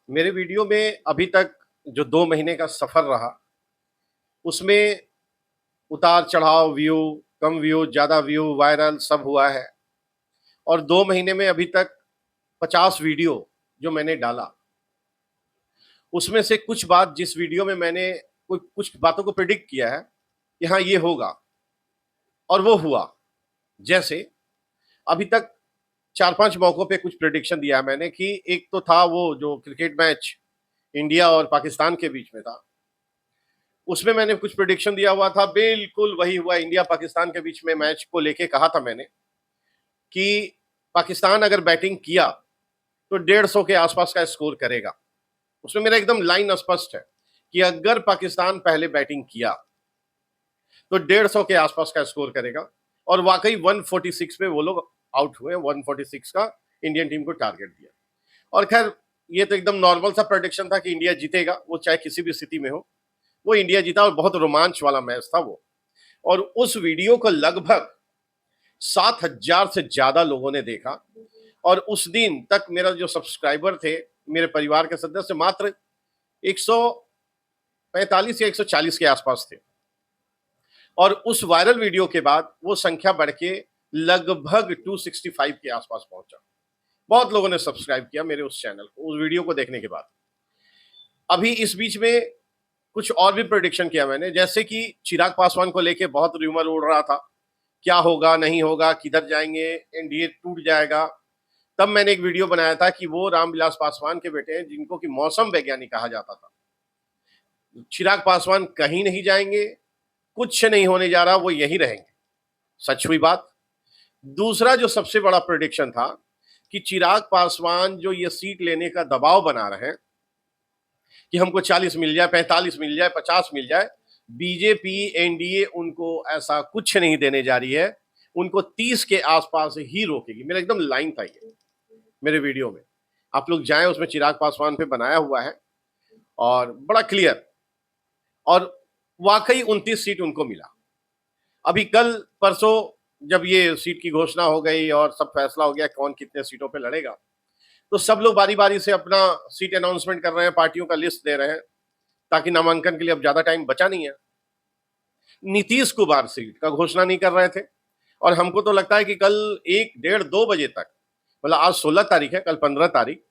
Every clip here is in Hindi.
मेरे वीडियो में अभी तक जो 2 महीने का सफ़र रहा, उसमें उतार-चढ़ाव, व्यू, कम व्यू, ज़्यादा व्यू, वायरल सब हुआ है और 2 महीने में अभी तक 50 वीडियो जो मैंने डाला, उसमें से कुछ बात जिस वीडियो में मैंने कुछ बातों को प्रेडिक्ट किया है कि हाँ, ये होगा और वो हुआ। जैसे अभी तक 4-5 मौकों पे कुछ प्रेडिक्शन दिया है मैंने कि एक तो था वो जो क्रिकेट मैच इंडिया और पाकिस्तान के बीच में था। उसमें मैंने कुछ प्रेडिक्शन दिया हुआ था, बिल्कुल वही हुआ। इंडिया पाकिस्तान के बीच में मैच को लेके कहा था मैंने कि पाकिस्तान अगर बैटिंग किया तो 150 के आसपास का स्कोर करेगा। उसमें मेरा एकदम लाइन स्पष्ट है कि अगर पाकिस्तान पहले बैटिंग किया तो 150 के आसपास का स्कोर करेगा और वाकई 146 पे वो लोग आउट हुए। 146 का इंडियन टीम को टारगेट दिया और खैर ये तो एकदम नॉर्मल सा प्रेडिक्शन था कि इंडिया जीतेगा, वो चाहे किसी भी स्थिति में हो। वो इंडिया जीता और बहुत रोमांच वाला मैच था वो। और उस वीडियो को लगभग 7,000 से ज्यादा लोगों ने देखा और उस दिन तक मेरा जो सब्सक्राइबर थे, मेरे परिवार के सदस्य मात्र 145 या 140 के आसपास थे और उस वायरल वीडियो के बाद वो संख्या बढ़ के लगभग 265 के आसपास पहुंचा। बहुत लोगों ने सब्सक्राइब किया मेरे उस चैनल को, उस वीडियो को देखने के बाद। अभी इस बीच में कुछ और भी प्रेडिक्शन किया मैंने, जैसे कि चिराग पासवान को लेके बहुत रूमर उड़ रहा था, क्या होगा, नहीं होगा, किधर जाएंगे, एनडीए टूट जाएगा। तब मैंने एक वीडियो बनाया था कि वो रामविलास पासवान के बेटे हैं जिनको कि मौसम वैज्ञानिक कहा जाता था। चिराग पासवान कहीं नहीं जाएंगे, कुछ नहीं होने जा रहा, वो यहीं रहेंगे। सच हुई बात। दूसरा जो सबसे बड़ा प्रेडिक्शन था कि चिराग पासवान जो ये सीट लेने का दबाव बना रहे हैं कि हमको 40 मिल जाए, 45 मिल जाए, 50 मिल जाए, बीजेपी एनडीए उनको ऐसा कुछ नहीं देने जा रही है। उनको 30 के आसपास ही रोकेगी। मेरा एकदम लाइन था ये मेरे वीडियो में। आप लोग जाएं, उसमें चिराग पासवान पे बनाया हुआ है और बड़ा क्लियर। और वाकई 29 सीट उनको मिला। अभी कल परसों जब ये सीट की घोषणा हो गई और सब फैसला हो गया कौन कितने सीटों पे लड़ेगा, तो सब लोग बारी बारी से अपना सीट अनाउंसमेंट कर रहे हैं, पार्टियों का लिस्ट दे रहे हैं, ताकि नामांकन के लिए अब ज्यादा टाइम बचा नहीं है। नीतीश कुमार सीट का घोषणा नहीं कर रहे थे और हमको तो लगता है कि कल 1, 1:30, 2 बजे तक, मतलब आज 16 तारीख है, कल 15 तारीख,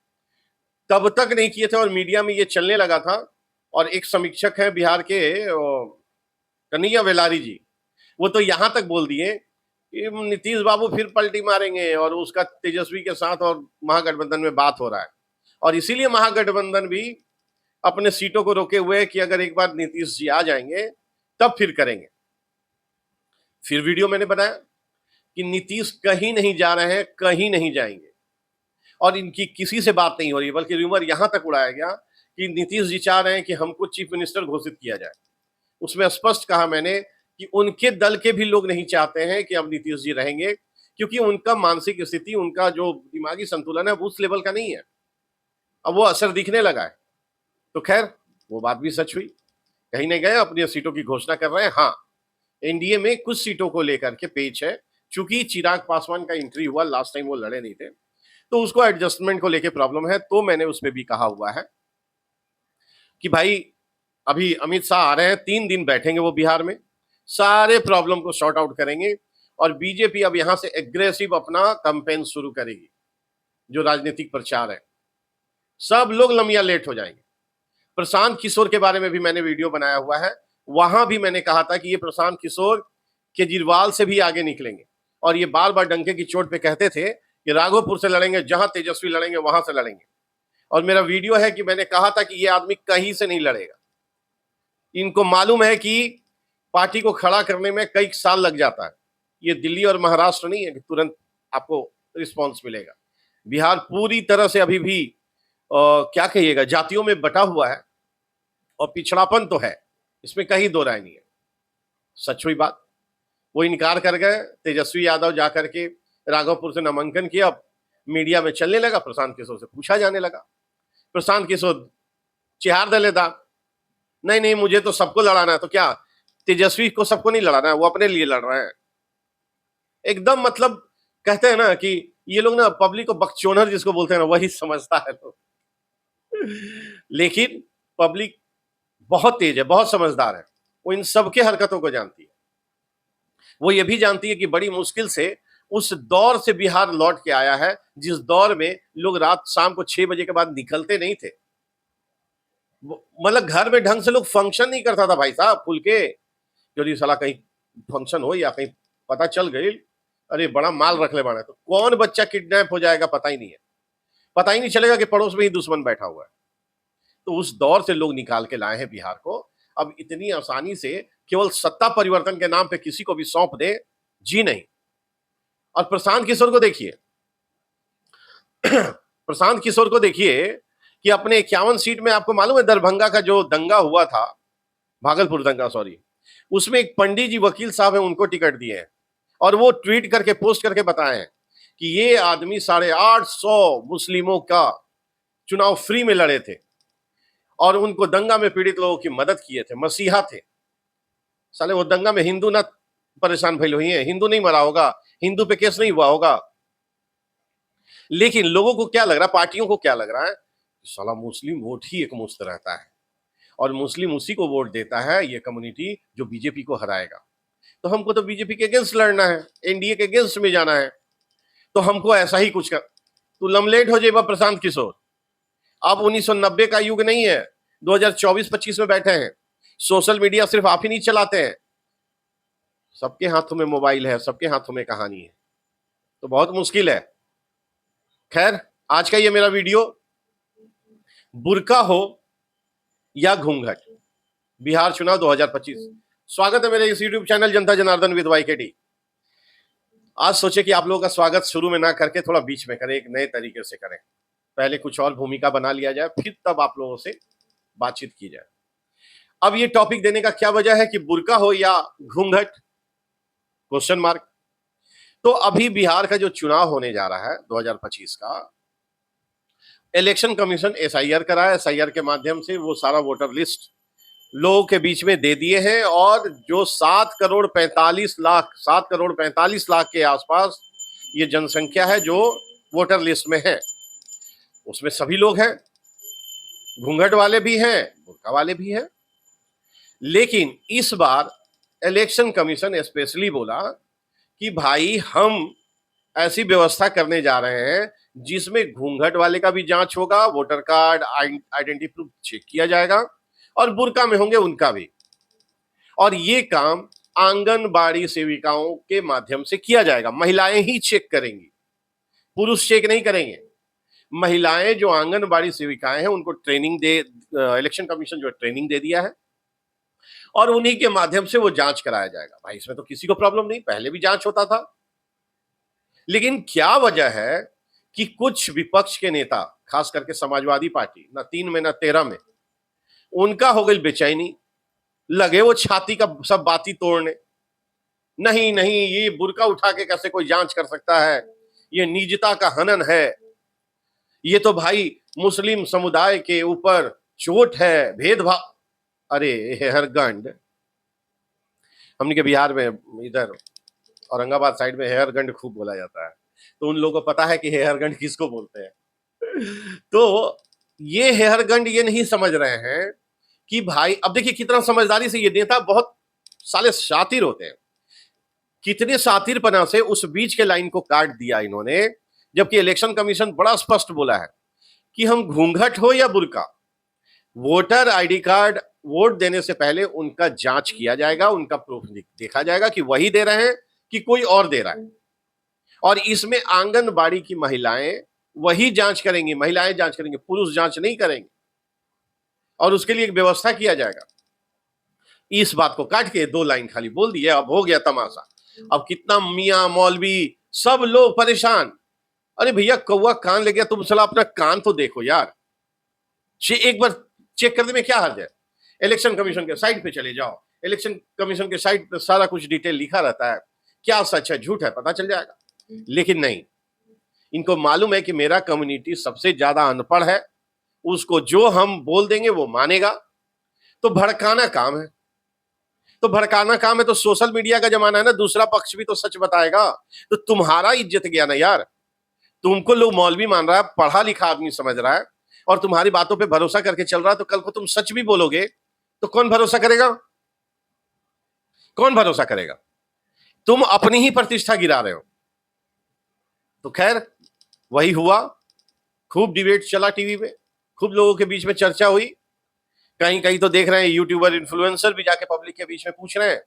तब तक नहीं किए थे और मीडिया में ये चलने लगा था। और एक समीक्षक है बिहार के, कन्हैया वेलारी जी, वो तो यहां तक बोल दिए कि नीतीश बाबू फिर पलटी मारेंगे और उसका तेजस्वी के साथ और महागठबंधन में बात हो रहा है और इसीलिए महागठबंधन भी अपने सीटों को रोके हुए है कि अगर एक बार नीतीश जी आ जाएंगे तब फिर करेंगे। फिर वीडियो मैंने बताया कि नीतीश कहीं नहीं जा रहे हैं, कहीं नहीं जाएंगे और इनकी किसी से बात नहीं हो रही, बल्कि रूमर यहां तक उड़ाया गया कि नीतीश जी चाह रहे हैं कि हमको चीफ मिनिस्टर घोषित किया जाए। उसमें स्पष्ट कहा मैंने कि उनके दल के भी लोग नहीं चाहते हैं कि अब नीतीश जी रहेंगे, क्योंकि उनका मानसिक स्थिति, उनका जो दिमागी संतुलन है वो उस लेवल का नहीं है। अब वो असर दिखने लगा है। तो खैर वो बात भी सच हुई, कहीं नहीं गए, अपनी सीटों की घोषणा कर रहे हैं। हाँ, एनडीए में कुछ सीटों को लेकर के पेच है, चूंकि चिराग पासवान का एंट्री हुआ, लास्ट टाइम वो लड़े नहीं थे, तो उसको एडजस्टमेंट को लेकर प्रॉब्लम है। तो मैंने उसमें भी कहा हुआ है कि भाई अभी अमित शाह आ रहे हैं, 3 दिन बैठेंगे वो बिहार में, सारे प्रॉब्लम को सॉर्ट आउट करेंगे और बीजेपी अब यहां से एग्रेसिव अपना कैंपेन शुरू करेगी। जो राजनीतिक प्रचार है, सब लोग लंबिया लेट हो जाएंगे। प्रशांत किशोर के बारे में भी मैंने वीडियो बनाया हुआ है, वहां भी मैंने कहा था कि ये प्रशांत किशोर केजरीवाल से भी आगे निकलेंगे और ये बार बार डंके की चोट पे कहते थे कि राघोपुर से लड़ेंगे, जहां तेजस्वी लड़ेंगे वहां से लड़ेंगे। और मेरा वीडियो है कि मैंने कहा था कि ये आदमी कहीं से नहीं लड़ेगा। इनको मालूम है कि पार्टी को खड़ा करने में कई साल लग जाता है। ये दिल्ली और महाराष्ट्र नहीं है कि तुरंत आपको रिस्पॉन्स मिलेगा। बिहार पूरी तरह से अभी भी क्या कहिएगा, जातियों में बटा हुआ है और पिछड़ापन तो है, इसमें कहीं दो राय नहीं है। सच हुई बात। वो इनकार कर गए, तेजस्वी यादव जाकर के राघवपुर से नामांकन किया। अब मीडिया में चलने लगा, प्रशांत किशोर से पूछा जाने लगा, प्रशांत किशोर चिहार दे लेता, नहीं नहीं मुझे तो सबको लड़ाना है। तो क्या तेजस्वी को सबको नहीं लड़ाना है, वो अपने लिए लड़ रहे हैं एकदम। मतलब कहते हैं ना कि ये लोग ना पब्लिक को बकचोनर जिसको बोलते हैं ना, वही समझता है लोग। लेकिन पब्लिक बहुत तेज है, बहुत समझदार है, वो इन सबके हरकतों को जानती है। वो ये भी जानती है कि बड़ी मुश्किल से उस दौर से बिहार लौट के आया है जिस दौर में लोग रात शाम को 6 बजे के बाद निकलते नहीं थे। मतलब घर में ढंग से लोग फंक्शन नहीं करता था भाई साहब खुल के, यदि साला कहीं फंक्शन हो या कहीं पता चल गई, अरे बड़ा माल रख ले बाड़ा, तो कौन बच्चा किडनैप हो जाएगा पता ही नहीं है, पता ही नहीं चलेगा कि पड़ोस में ही दुश्मन बैठा हुआ है। तो उस दौर से लोग निकाल के लाए हैं बिहार को। अब इतनी आसानी से केवल सत्ता परिवर्तन के नाम पे किसी को भी सौंप दे, जी नहीं। और प्रशांत किशोर को देखिए, प्रशांत किशोर को देखिए कि अपने 51 सीट में, आपको मालूम है दरभंगा का जो दंगा हुआ था, भागलपुर दंगा सॉरी, उसमें एक पंडित जी वकील साहब है, उनको टिकट दिए हैं और वो ट्वीट करके पोस्ट करके बताए हैं कि ये आदमी 850 मुस्लिमों का चुनाव फ्री में लड़े थे और उनको दंगा में पीड़ित लोगों की मदद किए थे, मसीहा थे। साले वो दंगा में हिंदू ना परेशान भइल हुई है, हिंदू नहीं मरा होगा, हिंदू पे केस नहीं हुआ होगा। लेकिन लोगों को क्या लग रहा है, पार्टियों को क्या लग रहा है, साला मुस्लिम वोट ही एक मुश्त रहता है और मुस्लिम उसी को वोट देता है, ये कम्युनिटी जो बीजेपी को हराएगा। तो हमको तो बीजेपी के अगेंस्ट लड़ना है, एनडीए के अगेंस्ट में जाना है, तो हमको ऐसा ही कुछ कर। तू लमलेट हो जाएगा प्रशांत किशोर, अब 1990 का युग नहीं है, 2024-25 में बैठे हैं। सोशल मीडिया सिर्फ आप ही नहीं चलाते हैं, सबके हाथों में मोबाइल है, सबके हाथों में कहानी है, तो बहुत मुश्किल है। खैर, आज का ये मेरा वीडियो, बुर्का हो या घूंघट, बिहार चुनाव 2025। स्वागत है मेरे इस YouTube channel Janata Janardan with YKD। आज सोचे कि आप लोगों का स्वागत शुरू में ना करके थोड़ा बीच में करें, एक नए तरीके से करें। पहले कुछ और भूमिका बना लिया जाए, फिर तब आप लोगों से बातचीत की जाए। अब ये टॉपिक देने का क्या वजह है कि बुर्का हो या घूंघट, क्वेश्चन मार्क। तो अभी बिहार का जो चुनाव होने जा रहा है 2025 का, इलेक्शन कमीशन SIR कराया, SIR के माध्यम से वो सारा वोटर लिस्ट लोगों के बीच में दे दिए हैं और जो 7 करोड़ 45 लाख के आसपास ये जनसंख्या है जो वोटर लिस्ट में है, उसमें सभी लोग हैं, घूंघट वाले भी हैं, बुर्का वाले भी हैं। लेकिन इस बार इलेक्शन कमीशन स्पेशली बोला कि भाई हम ऐसी व्यवस्था करने जा रहे हैं जिसमें घूंघट वाले का भी जांच होगा, voter card, identity proof check किया जाएगा और बुर्का में होंगे उनका भी। और ये काम आंगनबाड़ी सेविकाओं के माध्यम से किया जाएगा, महिलाएं ही चेक करेंगी, पुरुष चेक नहीं करेंगे। महिलाएं जो आंगनबाड़ी सेविकाएं हैं उनको ट्रेनिंग दे, इलेक्शन कमीशन जो ट्रेनिंग दे दिया है और उन्हीं के माध्यम से वो जांच कराया जाएगा। भाई इसमें तो किसी को प्रॉब्लम नहीं, पहले भी जांच होता था। लेकिन क्या वजह है कि कुछ विपक्ष के नेता, खास करके समाजवादी पार्टी, ना 3 में ना 13 में, उनका हो गई बेचैनी, लगे वो छाती का सब बाती तोड़ने। नहीं नहीं, ये बुर्का उठा के कैसे कोई जांच कर सकता है, ये निजता का हनन है, ये तो भाई मुस्लिम समुदाय के ऊपर चोट है, भेदभाव। अरे हेयरगंड, हमने के बिहार में इधर औरंगाबाद साइड में हेयरगंड खूब बोला जाता है, तो उन लोगों को पता है कि हेयरगंड किसको बोलते हैं। तो ये हेयरगंड ये नहीं समझ रहे हैं कि भाई, अब देखिए कितना समझदारी से ये नेता बहुत साले शातिर होते हैं, कितने शातिरपना से उस बीच के लाइन को काट दिया इन्होंने, जबकि इलेक्शन कमीशन बड़ा स्पष्ट बोला है कि हम घूंघट हो या बुर्का, वोटर आईडी कार्ड वोट देने से पहले उनका जांच किया जाएगा, उनका प्रूफ देखा जाएगा कि वही दे रहे हैं कि कोई और दे रहा है। और इसमें आंगनबाड़ी की महिलाएं वही जांच करेंगी, महिलाएं जांच करेंगे, पुरुष जांच नहीं करेंगे, और उसके लिए एक व्यवस्था किया जाएगा। इस बात को काट के 2 लाइन खाली बोल दिए, अब हो गया तमाशा। अब कितना मियां मौलवी सब लोग परेशान। अरे भैया कौवा कान ले गया, तुम साला अपना कान तो देखो यार, एक बार चेक करने में क्या हर्ज है। इलेक्शन कमीशन के साइट पे चले जाओ, इलेक्शन कमीशन के साइट पे सारा कुछ डिटेल लिखा रहता है, क्या सच है झूठ है पता चल जाएगा। लेकिन नहीं, इनको मालूम है कि मेरा कम्युनिटी सबसे ज्यादा अनपढ़ है, उसको जो हम बोल देंगे वो मानेगा, तो भड़काना काम है। तो भड़काना काम है, तो सोशल मीडिया का जमाना है ना, दूसरा पक्ष भी तो सच बताएगा, तो तुम्हारा इज्जत गया ना यार। तुमको लोग मौलवी मान रहा है, पढ़ा लिखा आदमी समझ रहा है, और तुम्हारी बातों पे भरोसा करके चल रहा है, तो कल को तुम सच भी बोलोगे तो कौन भरोसा करेगा? कौन भरोसा करेगा? तुम अपनी ही प्रतिष्ठा गिरा रहे हो। तो खैर, वही हुआ। खूब डिबेट चला टीवी पे, खूब लोगों के बीच में चर्चा हुई। कहीं कहीं तो देख रहे हैं यूट्यूबर इन्फ्लुएंसर भी जाके पब्लिक के बीच में पूछ रहे हैं।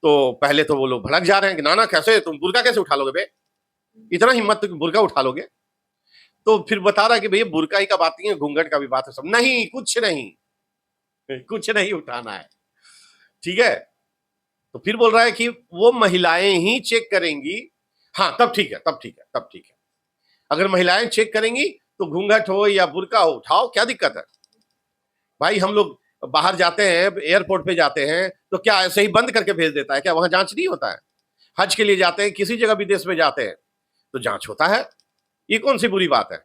तो पहले तो वो लोग भड़क जा रहे हैं कि ना ना, कैसे तुम बुर्का कैसे उठा लोगे बे, इतना हिम्मत तो बुर्का उठा लोगे। तो फिर बता रहा है कि भैया बुर्का ही का बात नहीं है, घूंघट का भी बात है। सब नहीं, कुछ नहीं, कुछ नहीं उठाना है, ठीक है। तो फिर बोल रहा है कि वो महिलाएं ही चेक करेंगी। हाँ, तब ठीक है, तब ठीक है, तब ठीक है। अगर महिलाएं चेक करेंगी तो घूंघट हो या बुर्का हो, उठाओ, क्या दिक्कत है भाई? हम लोग बाहर जाते हैं, एयरपोर्ट पे जाते हैं, तो क्या ऐसे ही बंद करके भेज देता है क्या? वहां जांच नहीं होता है? हज के लिए जाते हैं, किसी जगह विदेश में जाते हैं, तो जांच होता है। ये कौन सी बुरी बात है?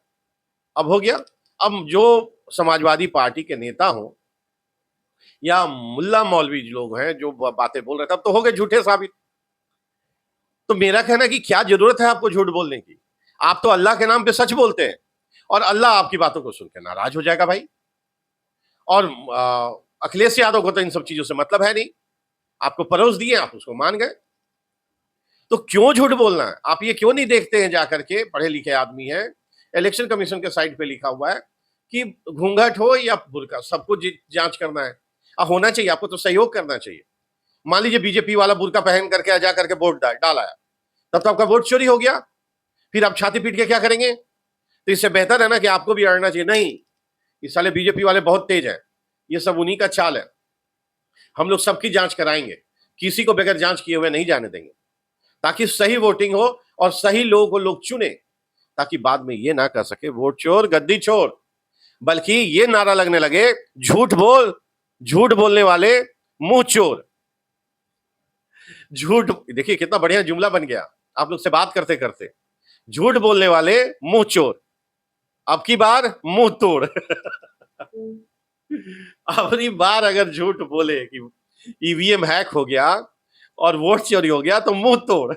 अब हो गया। अब जो समाजवादी पार्टी के नेता हो या मुल्ला मौलवी लोग हैं जो बातें बोल रहे थे, अब तो हो गए झूठे साबित। तो मेरा कहना है कि क्या जरूरत है आपको झूठ बोलने की? आप तो अल्लाह के नाम पे सच बोलते हैं, और अल्लाह आपकी बातों को सुनकर नाराज हो जाएगा भाई। और अखिलेश यादव को तो इन सब चीजों से मतलब है नहीं। आपको परोस दिए, आप उसको मान गए, तो क्यों झूठ बोलना है? आप ये क्यों नहीं देखते हैं जाकर के, पढ़े लिखे आदमी हैं, इलेक्शन कमीशन के साइट पे लिखा हुआ है कि घूंघट हो या बुर्का, सबको जांच करना है। होना चाहिए, आपको तो सहयोग करना चाहिए। मान लीजिए बीजेपी वाला बुर्का पहन करके जा करके वोट डाला है, तब तो आपका वोट चोरी हो गया। फिर आप छाती पीट के क्या करेंगे? तो इससे बेहतर है ना कि आपको भी अड़ना चाहिए। नहीं, इस साले बीजेपी वाले बहुत तेज हैं, ये सब उन्हीं का चाल है। हम लोग सबकी जांच कराएंगे, किसी को बगैर जांच किए हुए नहीं जाने देंगे, ताकि सही वोटिंग हो और सही लोगों को लोग चुने, ताकि बाद में ये ना कर सके वोट चोर गद्दी चोर, बल्कि ये नारा लगने लगे झूठ बोल, झूठ बोलने वाले मुंह चोर। झूठ, देखिए कितना बढ़िया जुमला बन गया आप लोग से बात करते करते। झूठ बोलने वाले मुंह चोर, अब की बार मुंह तोड़। अगली बार अगर झूठ बोले कि ईवीएम हैक हो गया और वोट चोरी हो गया, तो मुंह तोड़।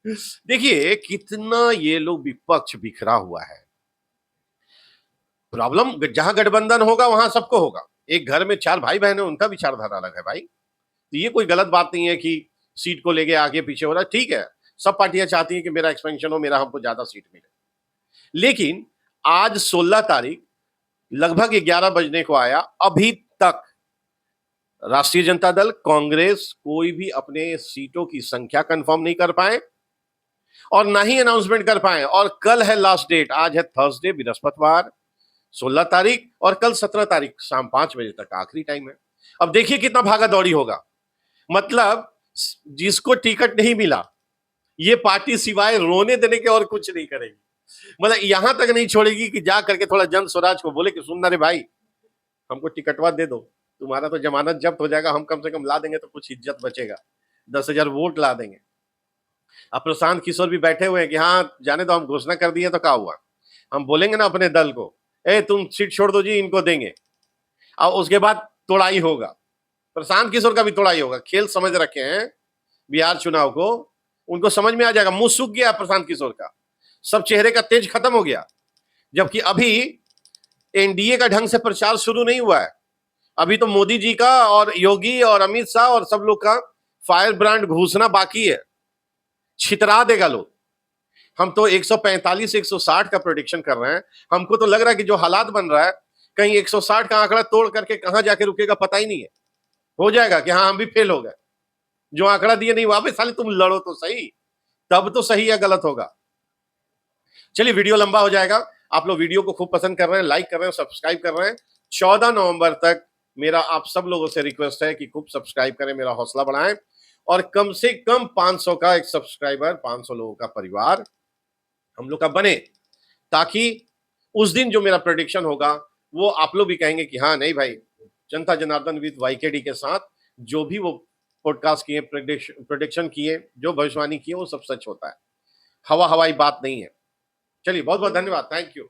देखिए कितना ये लोग विपक्ष बिखरा हुआ है। प्रॉब्लम जहां गठबंधन होगा वहां सबको होगा। एक घर में 4 भाई बहन है, उनका विचारधारा अलग है भाई। तो ये कोई गलत बात नहीं है कि सीट को लेके आगे पीछे हो रहा है, ठीक है। सब पार्टियां चाहती हैं कि मेरा एक्सपेंशन हो, मेरा हमको ज्यादा सीट मिले। लेकिन आज 16 तारीख लगभग 11 बजने को आया, अभी तक राष्ट्रीय जनता दल, कांग्रेस कोई भी अपने सीटों की संख्या कंफर्म नहीं कर पाए और ना ही अनाउंसमेंट कर पाए। और कल है लास्ट डेट, आज है थर्सडे, बृहस्पतिवार 16 तारीख, और कल 17 तारीख शाम 5 बजे तक आखिरी टाइम है। अब देखिए कितना भागा दौड़ी होगा। मतलब जिसको टिकट नहीं मिला, ये पार्टी सिवाय रोने देने के और कुछ नहीं करेगी। मतलब यहां तक नहीं छोड़ेगी कि जा करके थोड़ा जन स्वराज को बोले कि सुनना रे भाई, हमको टिकटवा दे दो, तुम्हारा तो जमानत जब्त हो जाएगा, हम कम से कम ला देंगे तो कुछ इज्जत बचेगा, 10,000 वोट ला देंगे। अब प्रशांत किशोर भी बैठे हुए हैं कि हाँ जाने दो, हम घोषणा कर दिए तो क्या हुआ, हम बोलेंगे ना अपने दल को, ए तुम सीट छोड़ दो जी, इनको देंगे। और उसके बाद तोड़ाई होगा, प्रशांत किशोर का भी तोड़ाई होगा। खेल समझ रखे हैं बिहार चुनाव को, उनको समझ में आ जाएगा। मुंह सूख गया प्रशांत किशोर का, सब चेहरे का तेज खत्म हो गया। जबकि अभी एनडीए का ढंग से प्रचार शुरू नहीं हुआ है। अभी तो मोदी जी का और योगी और अमित शाह और सब लोग का फायर ब्रांड घुसना बाकी है। छितरा देगा लोग। हम तो 145 160 का प्रोडिक्शन कर रहे हैं। हमको तो लग रहा है कि जो हालात बन रहा है, कहीं 160 का आंकड़ा तोड़ करके कहां जाके रुकेगा पता ही नहीं है। हो जाएगा कि हाँ हम भी फेल हो गए, जो आंकड़ा दिए नहीं वापस, साले तुम लड़ो तो सही, तब तो सही या गलत होगा। चलिए वीडियो लंबा हो जाएगा। आप लोग वीडियो को खूब पसंद कर रहे हैं, लाइक कर रहे हैं, सब्सक्राइब कर रहे हैं। 14 नवंबर तक मेरा आप सब लोगों से रिक्वेस्ट है कि खूब सब्सक्राइब करें, मेरा हौसला बढ़ाएं, और कम से कम 500 का एक सब्सक्राइबर, 500 लोगों का परिवार हम लोग का बने, ताकि उस दिन जो मेरा प्रेडिक्शन होगा वो आप लोग भी कहेंगे कि हाँ नहीं भाई, जनता जनार्दन विद वाईकेडी के साथ जो भी वो पॉडकास्ट किए, प्रेडिक्शन किए, जो भविष्यवाणी किए, वो सब सच होता है, हवा हवाई बात नहीं है। चलिए बहुत बहुत धन्यवाद, थैंक यू।